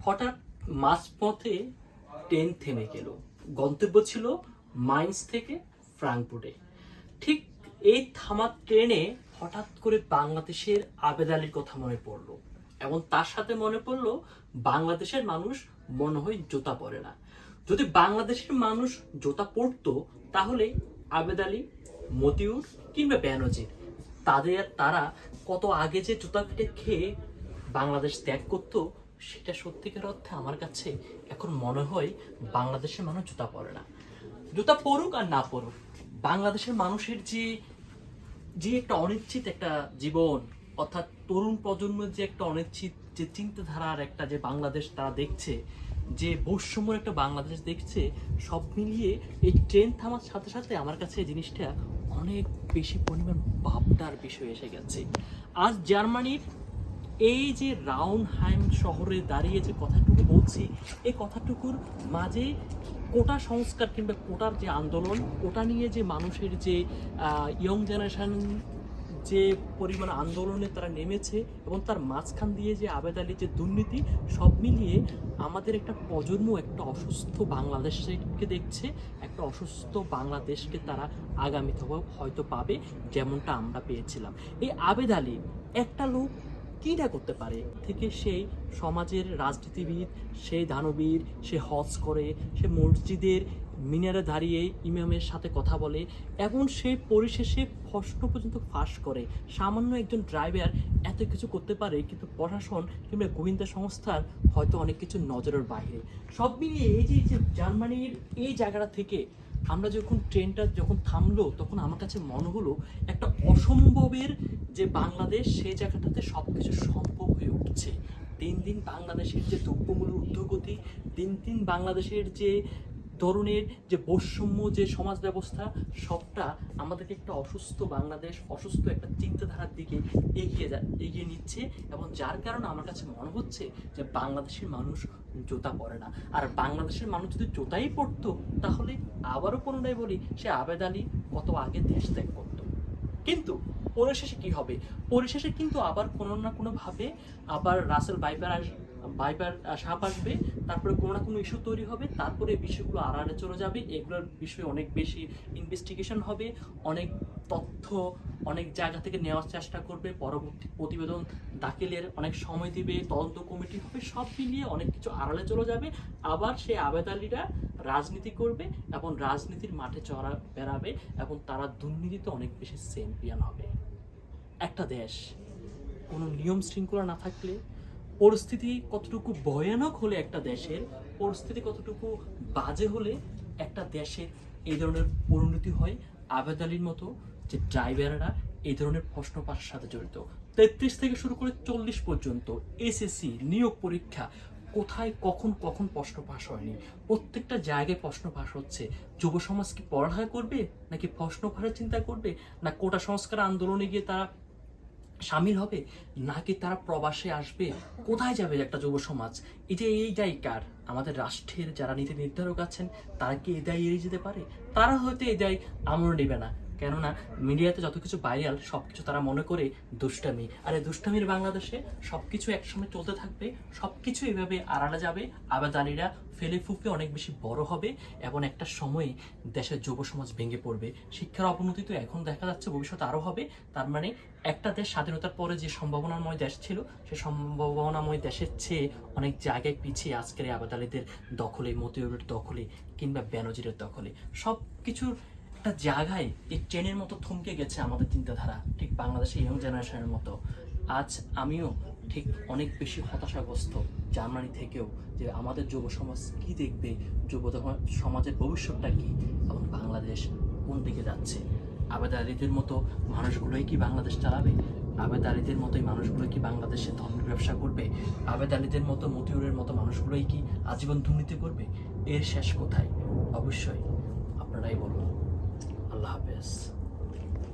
হঠাৎ মাঝপথে ট্রেন থেমে গেল। গন্তব্য ছিল মাইন্স থেকে ফ্রাঙ্কফুর্টে। ঠিক এই থামা ট্রেনে হঠাৎ করে বাংলাদেশের আবেদ আলীর কথা মনে পড়লো, এবং তার সাথে মনে পড়লো বাংলাদেশের মানুষ মনে হয় জুতা পরে না। যদি বাংলাদেশের মানুষ জুতা পরতো তাহলে আবেদ আলী, মতিউর কিংবা বেনজির তারা কত আগে যে জুতা পিটে খেয়ে বাংলাদেশ ত্যাগ করতো, সেটা সত্যিকার অর্থে আমার কাছে এখন মনে হয় বাংলাদেশের মানুষ জুতা পরে না। জুতা পরুক আর না পরুক, বাংলাদেশের মানুষের যে যে একটা অনিশ্চিত একটা জীবন, অর্থাৎ তরুণ প্রজন্মের যে একটা অনিশ্চিত যে চিন্তাধারার একটা যে বাংলাদেশ তারা দেখছে, যে বৈষম্যের একটা বাংলাদেশ দেখছে, সব মিলিয়ে এই ট্রেন থামার সাথে সাথে আমার কাছে এই জিনিসটা অনেক বেশি পরিমাণ ভাবনার বিষয় এসে গেছে। আজ জার্মানির এই যে রাউনহাইম শহরে দাঁড়িয়ে যে কথাটুকু বলছি, এই কথাটুকুর মাঝে কোটা সংস্কার কিংবা কোটার যে আন্দোলন, কোটা নিয়ে যে মানুষের যে ইয়ং জেনারেশন যে পরিমাণ আন্দোলনে তারা নেমেছে, এবং তার মাঝখান দিয়ে যে আবেদ আলীর যে দুর্নীতি, সব মিলিয়ে আমাদের একটা প্রজন্ম একটা অসুস্থ বাংলাদেশকে দেখছে, একটা অসুস্থ বাংলাদেশকে তারা আগামীতে হয়তো পাবে, যেমনটা আমরা পেয়েছিলাম। এই আবেদ আলী একটা লোক কী না করতে পারে, থেকে সেই সমাজের রাজনীতিবিদ, সেই দানবীর, সে হজ করে, সে মসজিদের মিনারে দাঁড়িয়ে ইমামের সাথে কথা বলে, এবং সে পরিশেষে প্রশ্ন পর্যন্ত ফাঁস করে। সামান্য একজন ড্রাইভার এত কিছু করতে পারে, কিন্তু প্রশাসন কিংবা গোয়েন্দা সংস্থার হয়তো অনেক কিছু নজরের বাইরে। সব মিলিয়ে এই যে জার্মানির এই জায়গাটা থেকে আমরা যখন ট্রেনটা যখন থামলো, তখন আমার কাছে মনে হলো একটা অসম্ভবের যে বাংলাদেশ, সেই জায়গাটাতে সব কিছু সম্ভব হয়ে উঠছে। দিন দিন বাংলাদেশের যে দ্রব্যমূল্যের ঊর্ধ্বগতি, দিন দিন বাংলাদেশের যে ধরনের যে বৈষম্য যে সমাজ ব্যবস্থা, সবটা আমাদেরকে একটা অসুস্থ বাংলাদেশ, অসুস্থ একটা চিন্তাধারার দিকে এগিয়ে নিচ্ছে। এবং যার কারণে আমার কাছে মনে হচ্ছে যে বাংলাদেশের মানুষ জুতা পরে না। আর বাংলাদেশের মানুষ যদি জুতাই পরতো, তাহলে আবারও পুনরায় বলি, সে আবেদ আলী কত আগে দেশ ত্যাগ করতো। কিন্তু পরিশেষে কি হবে? পরিশেষে কিন্তু আবার কোনো না কোনোভাবে আবার রাসেল ভাইপার সাপ আসবে, তারপরে কোনো না কোনো ইস্যু তৈরি হবে, তারপরে এই বিষয়গুলো আড়ালে চলে যাবে। এগুলোর বিষয়ে অনেক বেশি ইনভেস্টিগেশন হবে, অনেক তথ্য অনেক জায়গা থেকে নেওয়ার চেষ্টা করবে, পরবর্তী প্রতিবেদন দাখিলের অনেক সময় দিবে, তদন্ত কমিটি হবে, সব মিলিয়ে অনেক কিছু আড়ালে চলে যাবে। আবার সেই আবেদ আলীরা রাজনীতি করবে এবং রাজনীতির মাঠে চড়া বেড়াবে, এবং তারা দুর্নীতিতে অনেক বেশি চ্যাম্পিয়ন হবে। একটা দেশ কোনো নিয়ম শৃঙ্খলা না থাকলে, পরিস্থিতি কতটুকু ভয়ানক হলে, একটা দেশের পরিস্থিতি কতটুকু বাজে হলে একটা দেশের এই ধরনের পরিণতি হয়। আবেদ আলীর মতো যে ড্রাইভাররা এই ধরনের প্রশ্ন পাশের সাথে জড়িত, 33 থেকে শুরু করে 40 পর্যন্ত এসএসসি নিয়োগ পরীক্ষা, কোথায় কখন প্রশ্ন পাশ হয়নি, প্রত্যেকটা জায়গায় প্রশ্ন পাশ হচ্ছে। যুব সমাজ কি পড়ালেখা করবে, নাকি প্রশ্ন ফাঁসের চিন্তা করবে, না কোটা সংস্কার আন্দোলনে গিয়ে তারা সামিল হবে, নাকি তারা প্রবাসে আসবে? কোথায় যাবে একটা যুব সমাজ? এই দায় কার? আমাদের রাষ্ট্রের যারা নীতি নির্ধারক আছেন, তারা কি এই দায় এড়িয়ে যেতে পারে? তারা হয়তো এই দায় আমল নেবে না, কেননা মিডিয়াতে যত কিছু ভাইরাল, সব কিছু তারা মনে করে দুষ্টামি। আর এই দুষ্টামির বাংলাদেশে সব কিছু একসঙ্গে চলতে থাকবে, সব কিছু এভাবে আড়ালে যাবে। আবেদ আলীরা ফেলে ফুপে অনেক বেশি বড় হবে, এবং একটা সময়ে দেশের যুব সমাজ ভেঙে পড়বে। শিক্ষার অবনতি তো এখন দেখা যাচ্ছে, ভবিষ্যতে আরও হবে। তার মানে একটা দেশ স্বাধীনতার পরে যে সম্ভাবনাময় দেশ ছিল, সে সম্ভাবনাময় দেশের চেয়ে অনেক জায়গায় পিছিয়ে আজকের এই আবেদ আলীদের দখলে, মতিউরের দখলে কিংবা বেনজিরের দখলে। সব কিছুর একটা জায়গায় এই ট্রেনের মতো থমকে গেছে আমাদের চিন্তাধারা, ঠিক বাংলাদেশের ইয়ং জেনারেশনের মতো। আজ আমিও ঠিক অনেক বেশি হতাশাগ্রস্ত জার্মানি থেকেও, যে আমাদের যুব সমাজ কি দেখবে, যুব সমাজের ভবিষ্যৎটা কি, এবং বাংলাদেশ কোন দিকে যাচ্ছে। আবেদ আলীদের মতো মানুষগুলোই কি বাংলাদেশ চালাবে? আবেদ আলীদের মতোই মানুষগুলো কি বাংলাদেশে ধর্মের ব্যবসা করবে? আবেদ আলীদের মতো, মতিউরের মতো মানুষগুলোই কি আজীবন দুর্নীতি করবে? এর শেষ কোথায়? অবশ্যই আপনারাই বলুন। আল্লাহ হাফেজ।